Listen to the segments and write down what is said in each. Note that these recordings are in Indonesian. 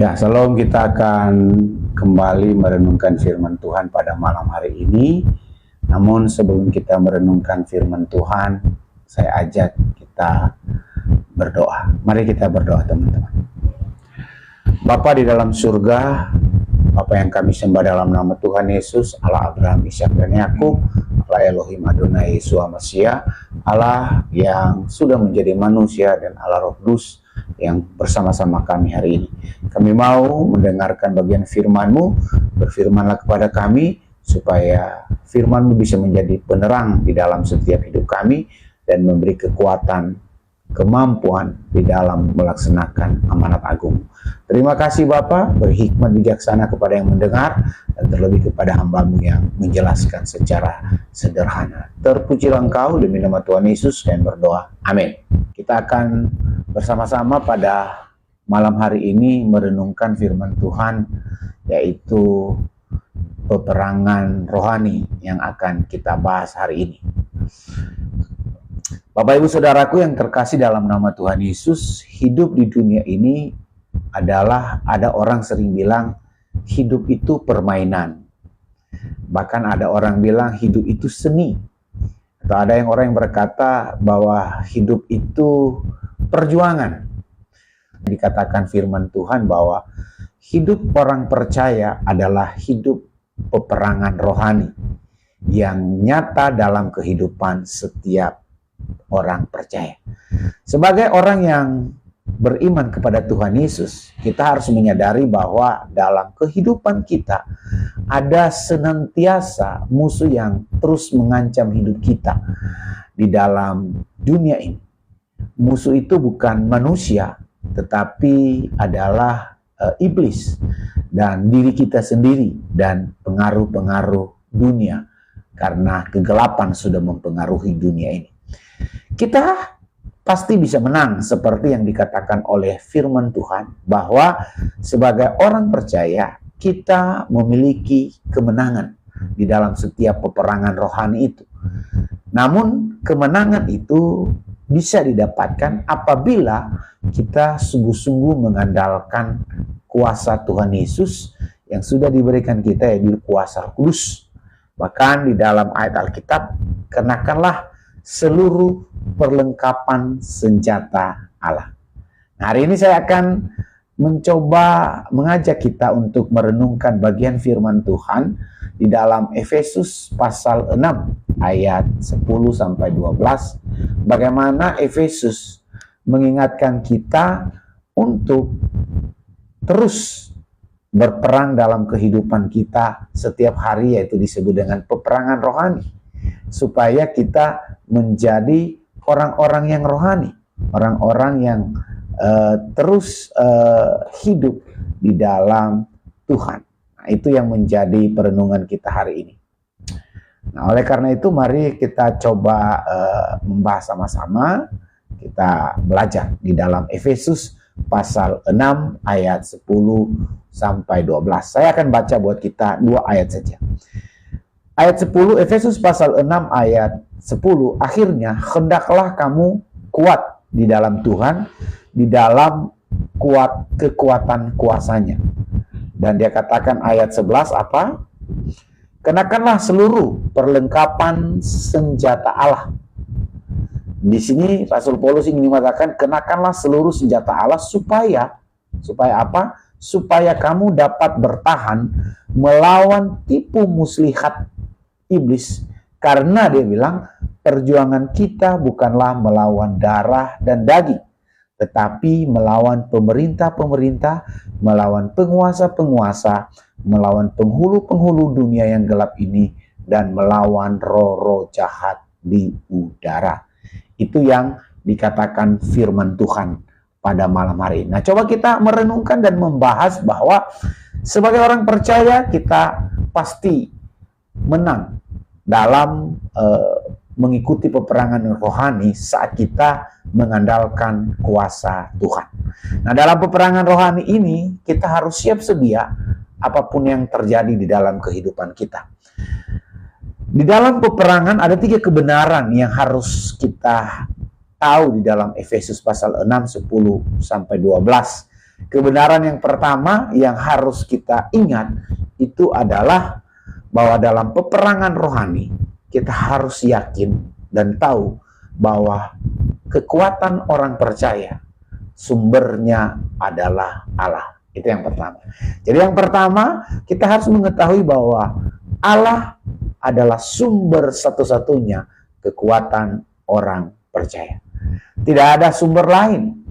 Ya, Shalom, kita akan kembali merenungkan firman Tuhan pada malam hari ini. Namun sebelum kita merenungkan firman Tuhan, saya ajak kita berdoa. Mari kita berdoa, teman-teman. Bapa di dalam surga, Bapa yang kami sembah dalam nama Tuhan Yesus, Allah Abraham, Ishak dan Yakub, Allah Elohim Adonai Yeshua Mesia, Allah yang sudah menjadi manusia dan Allah Roh Kudus yang bersama-sama kami hari ini. Kami mau mendengarkan bagian firman-Mu, berfirmanlah kepada kami, supaya firman-Mu bisa menjadi penerang di dalam setiap hidup kami, dan memberi kekuatan, kemampuan di dalam melaksanakan amanat agung. Terima kasih Bapa, berhikmat bijaksana kepada yang mendengar, dan terlebih kepada hamba-Mu yang menjelaskan secara sederhana. Terpujilah Engkau, demi nama Tuhan Yesus kami berdoa. Amin. Kita akan bersama-sama pada malam hari ini merenungkan firman Tuhan, yaitu peperangan rohani yang akan kita bahas hari ini. Bapak Ibu Saudaraku yang terkasih dalam nama Tuhan Yesus, hidup di dunia ini adalah, ada orang sering bilang hidup itu permainan. Bahkan ada orang bilang hidup itu seni. Atau ada orang yang berkata bahwa hidup itu perjuangan. Dikatakan firman Tuhan bahwa hidup orang percaya adalah hidup peperangan rohani yang nyata dalam kehidupan setiap orang percaya. Sebagai orang yang beriman kepada Tuhan Yesus, kita harus menyadari bahwa dalam kehidupan kita ada senantiasa musuh yang terus mengancam hidup kita di dalam dunia ini. Musuh itu bukan manusia, tetapi adalah iblis dan diri kita sendiri dan pengaruh-pengaruh dunia, karena kegelapan sudah mempengaruhi dunia ini. Kita pasti bisa menang seperti yang dikatakan oleh firman Tuhan, bahwa sebagai orang percaya kita memiliki kemenangan di dalam setiap peperangan rohani itu. Namun kemenangan itu bisa didapatkan apabila kita sungguh-sungguh mengandalkan kuasa Tuhan Yesus yang sudah diberikan kita, yaitu kuasa kudus. Bahkan di dalam ayat Alkitab, kenakanlah seluruh perlengkapan senjata Allah. Nah, hari ini saya akan mencoba mengajak kita untuk merenungkan bagian firman Tuhan di dalam Efesus pasal 6 ayat 10-12. Bagaimana Efesus mengingatkan kita untuk terus berperang dalam kehidupan kita setiap hari, yaitu disebut dengan peperangan rohani, supaya kita menjadi orang-orang yang rohani, orang-orang yang terus hidup di dalam Tuhan. Nah, itu yang menjadi perenungan kita hari ini. Nah, oleh karena itu mari kita coba membahas sama-sama. Kita belajar di dalam Efesus pasal 6 ayat 10-12. Saya akan baca buat kita 2 ayat saja. Ayat 10, Efesus pasal 6 ayat 10, akhirnya hendaklah kamu kuat di dalam Tuhan, di dalam kekuatan kuasanya. Dan dia katakan ayat 11 apa? Kenakanlah seluruh perlengkapan senjata Allah. Di sini Rasul Paulus ingin mengatakan kenakanlah seluruh senjata Allah supaya apa? Supaya kamu dapat bertahan melawan tipu muslihat iblis, karena dia bilang perjuangan kita bukanlah melawan darah dan daging, tetapi melawan pemerintah-pemerintah, melawan penguasa-penguasa, melawan penghulu-penghulu dunia yang gelap ini, dan melawan roh-roh jahat di udara. Itu yang dikatakan firman Tuhan pada malam hari ini. Nah, coba kita merenungkan dan membahas bahwa sebagai orang percaya kita pasti menang dalam mengikuti peperangan rohani saat kita mengandalkan kuasa Tuhan. Nah, dalam peperangan rohani ini kita harus siap sedia apapun yang terjadi di dalam kehidupan kita. Di dalam peperangan ada 3 kebenaran yang harus kita tahu di dalam Efesus pasal 6, 10-12. Kebenaran yang pertama yang harus kita ingat itu adalah bahwa dalam peperangan rohani kita harus yakin dan tahu bahwa kekuatan orang percaya sumbernya adalah Allah. Itu yang pertama. Jadi yang pertama kita harus mengetahui bahwa Allah adalah sumber satu-satunya kekuatan orang percaya. Tidak ada sumber lain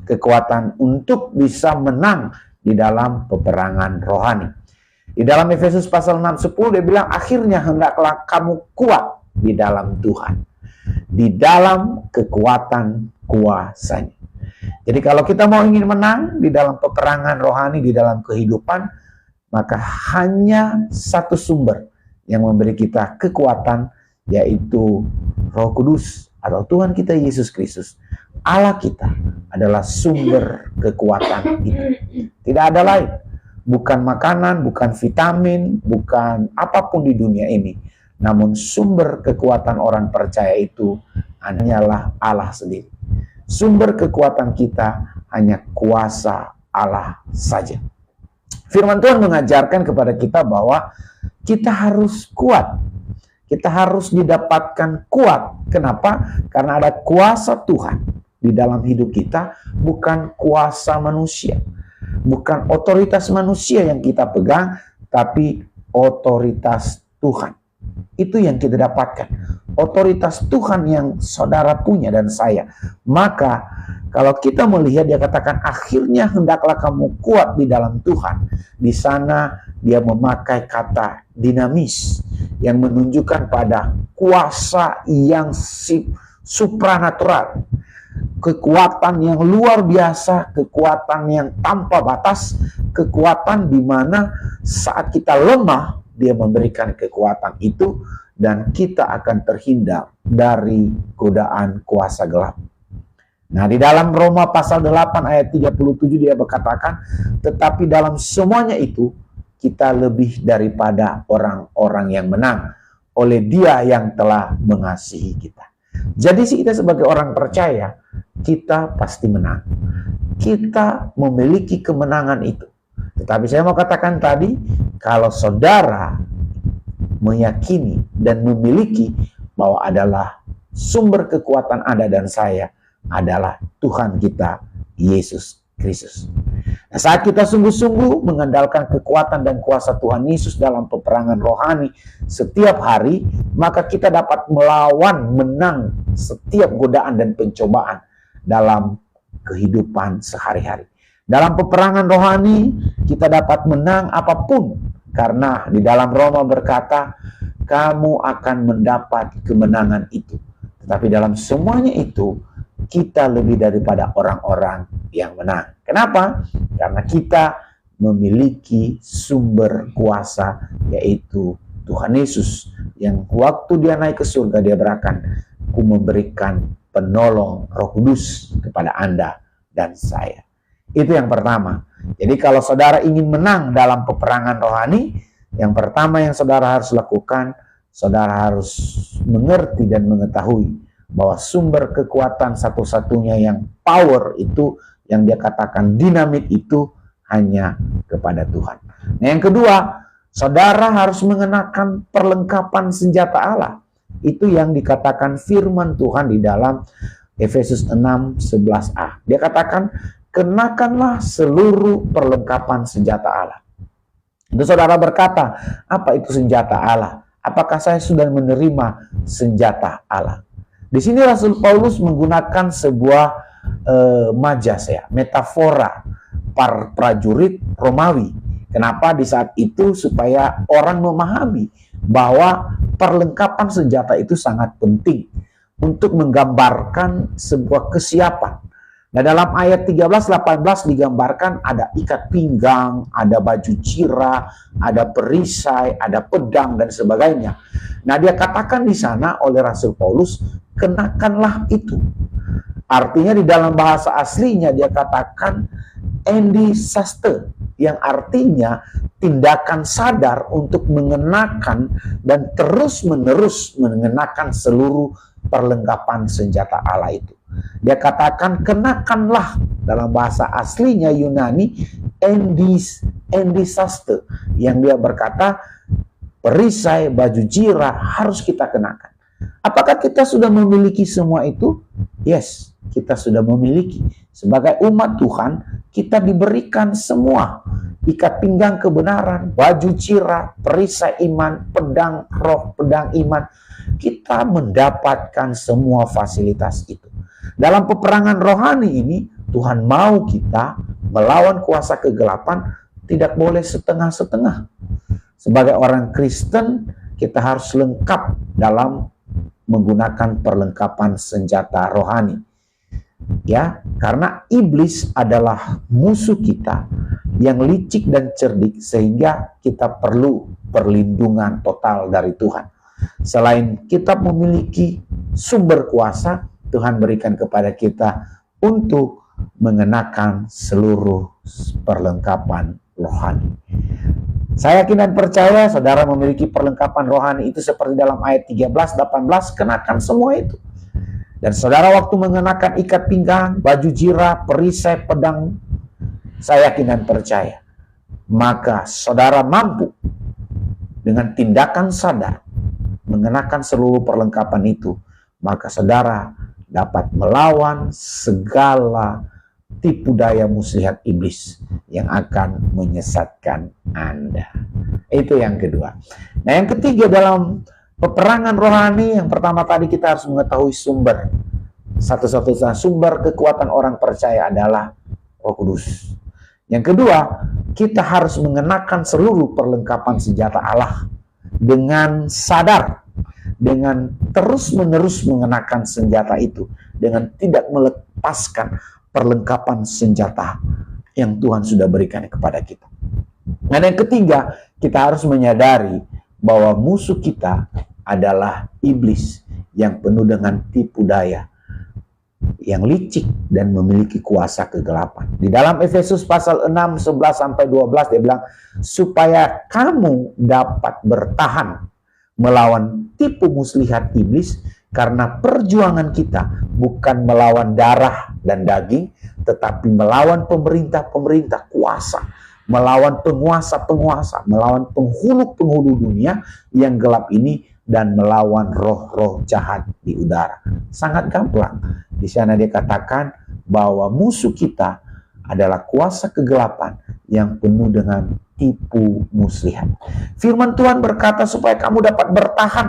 kekuatan untuk bisa menang di dalam peperangan rohani. Di dalam Efesus pasal 6:10 dia bilang, akhirnya hendaklah kamu kuat di dalam Tuhan, di dalam kekuatan kuasanya. Jadi kalau kita mau ingin menang di dalam peperangan rohani, di dalam kehidupan, maka hanya satu sumber yang memberi kita kekuatan, yaitu Roh Kudus atau Tuhan kita Yesus Kristus. Allah kita adalah sumber kekuatan itu. Tidak ada lain. Bukan makanan, bukan vitamin, bukan apapun di dunia ini. Namun sumber kekuatan orang percaya itu hanyalah Allah sendiri. Sumber kekuatan kita hanya kuasa Allah saja. Firman Tuhan mengajarkan kepada kita bahwa kita harus kuat. Kita harus didapatkan kuat. Kenapa? Karena ada kuasa Tuhan di dalam hidup kita, bukan kuasa manusia. Bukan otoritas manusia yang kita pegang, tapi otoritas Tuhan. Itu yang kita dapatkan. Otoritas Tuhan yang saudara punya dan saya. Maka kalau kita melihat, dia katakan akhirnya hendaklah kamu kuat di dalam Tuhan. Di sana dia memakai kata dinamis yang menunjukkan pada kuasa yang supranatural. Kekuatan yang luar biasa, kekuatan yang tanpa batas, kekuatan di mana saat kita lemah, dia memberikan kekuatan itu dan kita akan terhindar dari godaan kuasa gelap. Nah, di dalam Roma pasal 8 ayat 37 dia berkatakan, tetapi dalam semuanya itu kita lebih daripada orang-orang yang menang oleh Dia yang telah mengasihi kita. Jadi kita sebagai orang percaya, kita pasti menang. Kita memiliki kemenangan itu. Tetapi saya mau katakan tadi, kalau saudara meyakini dan memiliki bahwa adalah sumber kekuatan Anda dan saya adalah Tuhan kita, Yesus Kristus. Nah, saat kita sungguh-sungguh mengandalkan kekuatan dan kuasa Tuhan Yesus dalam peperangan rohani setiap hari, maka kita dapat melawan, menang setiap godaan dan pencobaan dalam kehidupan sehari-hari. Dalam peperangan rohani, kita dapat menang apapun. Karena di dalam Roma berkata, kamu akan mendapat kemenangan itu. Tetapi dalam semuanya itu, kita lebih daripada orang-orang yang menang. Kenapa? Karena kita memiliki sumber kuasa, yaitu Tuhan Yesus. Yang waktu dia naik ke surga, dia berkata, aku memberikan penolong Roh Kudus kepada Anda dan saya. Itu yang pertama. Jadi kalau saudara ingin menang dalam peperangan rohani, yang pertama yang saudara harus lakukan, saudara harus mengerti dan mengetahui bahwa sumber kekuatan satu-satunya yang power itu, yang dia katakan dinamit itu, hanya kepada Tuhan. Nah, yang kedua, saudara harus mengenakan perlengkapan senjata Allah. Itu yang dikatakan firman Tuhan di dalam Efesus 6:11a. Dia katakan, kenakanlah seluruh perlengkapan senjata Allah. Itu saudara berkata, apa itu senjata Allah? Apakah saya sudah menerima senjata Allah? Di sini Rasul Paulus menggunakan sebuah majas, metafora prajurit Romawi. Kenapa? Di saat itu supaya orang memahami bahwa perlengkapan senjata itu sangat penting untuk menggambarkan sebuah kesiapan. Nah, dalam ayat 13-18 digambarkan ada ikat pinggang, ada baju cira, ada perisai, ada pedang dan sebagainya. Nah, dia katakan di sana oleh Rasul Paulus, kenakanlah itu. Artinya di dalam bahasa aslinya dia katakan endisaste, yang artinya tindakan sadar untuk mengenakan dan terus-menerus mengenakan seluruh perlengkapan senjata Allah itu. Dia katakan kenakanlah, dalam bahasa aslinya Yunani, endisaste, yang dia berkata perisai, baju jira harus kita kenakan. Apakah kita sudah memiliki semua itu? Yes, kita sudah memiliki. Sebagai umat Tuhan, kita diberikan semua. Ikat pinggang kebenaran, baju jira, perisai iman, pedang roh, pedang iman. Kita mendapatkan semua fasilitas itu. Dalam peperangan rohani ini, Tuhan mau kita melawan kuasa kegelapan, tidak boleh setengah-setengah. Sebagai orang Kristen, kita harus lengkap dalam menggunakan perlengkapan senjata rohani. Ya, karena iblis adalah musuh kita yang licik dan cerdik, sehingga kita perlu perlindungan total dari Tuhan. Selain kita memiliki sumber kuasa, Tuhan berikan kepada kita untuk mengenakan seluruh perlengkapan rohani. Saya yakin dan percaya saudara memiliki perlengkapan rohani itu seperti dalam ayat 13-18, kenakan semua itu. Dan saudara waktu mengenakan ikat pinggang, baju jira, perisai, pedang, saya yakin dan percaya, maka saudara mampu dengan tindakan sadar mengenakan seluruh perlengkapan itu, maka saudara dapat melawan segala tipu daya muslihat iblis yang akan menyesatkan Anda. Itu yang kedua. Nah, yang ketiga dalam peperangan rohani, yang pertama tadi kita harus mengetahui sumber. Satu-satunya sumber kekuatan orang percaya adalah Roh Kudus. Yang kedua, kita harus mengenakan seluruh perlengkapan senjata Allah dengan sadar, dengan terus-menerus mengenakan senjata itu, dengan tidak melepaskan perlengkapan senjata yang Tuhan sudah berikan kepada kita. Dan yang ketiga, kita harus menyadari bahwa musuh kita adalah iblis yang penuh dengan tipu daya, yang licik dan memiliki kuasa kegelapan. Di dalam Efesus pasal 6, 11-12 dia bilang, supaya kamu dapat bertahan melawan tipu muslihat iblis, karena perjuangan kita bukan melawan darah dan daging, tetapi melawan pemerintah-pemerintah kuasa, melawan penguasa-penguasa, melawan penghulu-penghulu dunia yang gelap ini, dan melawan roh-roh jahat di udara. Sangat gampang. Di sana dia katakan bahwa musuh kita adalah kuasa kegelapan yang penuh dengan tipu muslihat. Firman Tuhan berkata supaya kamu dapat bertahan.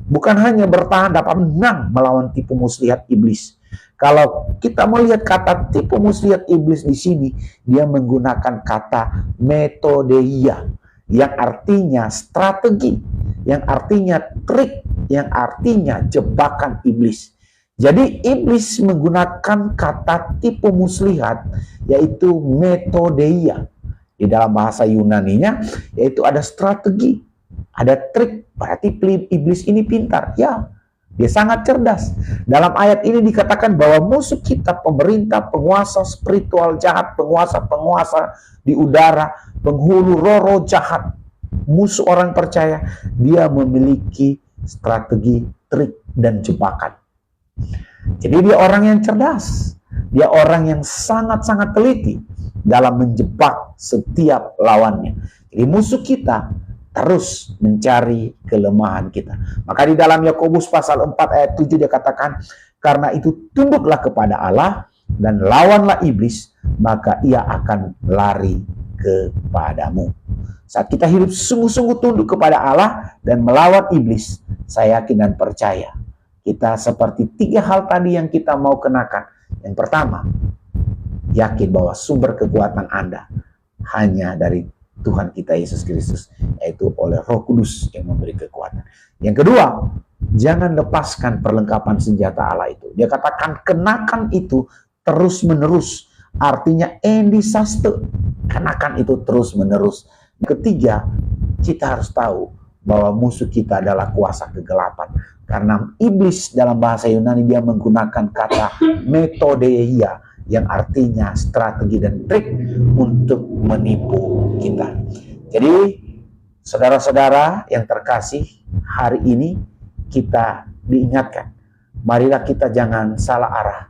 Bukan hanya bertahan, dapat menang melawan tipu muslihat iblis. Kalau kita melihat kata tipu muslihat iblis di sini, dia menggunakan kata metodeia, yang artinya strategi, yang artinya trik, yang artinya jebakan iblis. Jadi iblis menggunakan kata tipu muslihat, yaitu metodeia. Di dalam bahasa Yunaninya, yaitu ada strategi, ada trik. Berarti iblis ini pintar. Ya, dia sangat cerdas. Dalam ayat ini dikatakan bahwa musuh kita, pemerintah, penguasa spiritual jahat, penguasa-penguasa di udara, penghulu roh-roh jahat, musuh orang percaya, dia memiliki strategi, trik, dan jebakan. Jadi dia orang yang cerdas. Dia orang yang sangat-sangat teliti dalam menjebak setiap lawannya. Jadi musuh kita terus mencari kelemahan kita. Maka di dalam Yakobus pasal 4 ayat 7 dia katakan, karena itu tunduklah kepada Allah dan lawanlah iblis, maka ia akan lari kepadamu. Saat kita hidup sungguh-sungguh tunduk kepada Allah dan melawan iblis, saya yakin dan percaya kita seperti 3 hal tadi yang kita mau kenakan. Yang pertama, yakin bahwa sumber kekuatan Anda hanya dari Tuhan kita Yesus Kristus, yaitu oleh Roh Kudus yang memberi kekuatan. Yang kedua, jangan lepaskan perlengkapan senjata Allah itu. Dia katakan kenakan itu terus-menerus, artinya endisaste, kenakan itu terus-menerus. Ketiga, kita harus tahu bahwa musuh kita adalah kuasa kegelapan. Karena iblis dalam bahasa Yunani dia menggunakan kata metodeia, yang artinya strategi dan trik untuk menipu kita. Jadi saudara-saudara yang terkasih, hari ini kita diingatkan marilah kita jangan salah arah.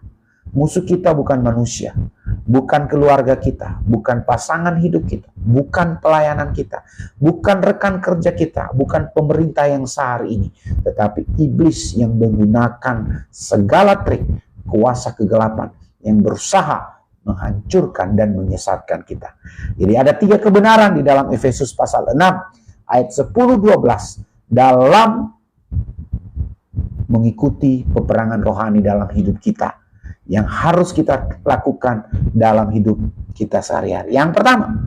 Musuh kita bukan manusia, bukan keluarga kita, bukan pasangan hidup kita, bukan pelayanan kita, bukan rekan kerja kita, bukan pemerintah yang sehari ini, tetapi iblis yang menggunakan segala trik, kuasa kegelapan yang berusaha menghancurkan dan menyesatkan kita. Jadi ada 3 kebenaran di dalam Efesus pasal 6 ayat 10-12 dalam mengikuti peperangan rohani dalam hidup kita yang harus kita lakukan dalam hidup kita sehari-hari. Yang pertama,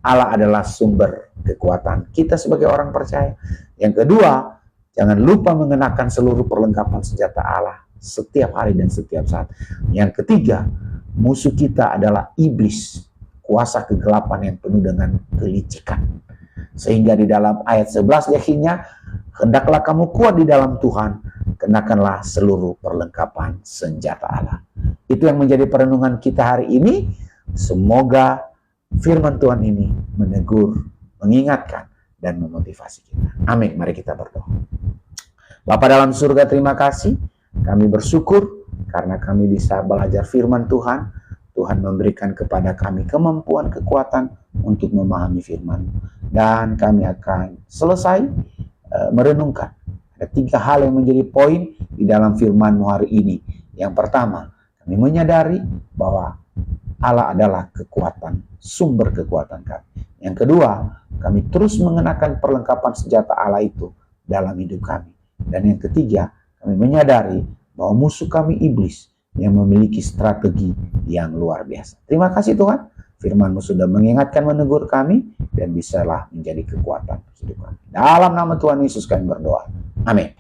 Allah adalah sumber kekuatan kita sebagai orang percaya. Yang kedua, jangan lupa mengenakan seluruh perlengkapan senjata Allah setiap hari dan setiap saat. Yang ketiga, musuh kita adalah iblis, kuasa kegelapan yang penuh dengan kelicikan. Sehingga di dalam ayat 11 yakinnya, hendaklah kamu kuat di dalam Tuhan, kenakanlah seluruh perlengkapan senjata Allah. Itu yang menjadi perenungan kita hari ini. Semoga firman Tuhan ini menegur, mengingatkan, dan memotivasi kita. Amin. Mari kita berdoa. Bapa dalam surga, terima kasih. Kami bersyukur karena kami bisa belajar firman Tuhan. Tuhan memberikan kepada kami kemampuan, kekuatan untuk memahami firman. Dan kami akan selesai merenungkan. Ada 3 hal yang menjadi poin di dalam firman-Mu hari ini. Yang pertama, kami menyadari bahwa Allah adalah kekuatan, sumber kekuatan kami. Yang kedua, kami terus mengenakan perlengkapan senjata Allah itu dalam hidup kami. Dan yang ketiga, kami menyadari bahwa musuh kami iblis yang memiliki strategi yang luar biasa. Terima kasih Tuhan, firman-Mu sudah mengingatkan, menegur kami, dan bisalah menjadi kekuatan hidup kami. Dalam nama Tuhan Yesus kami berdoa. Amin.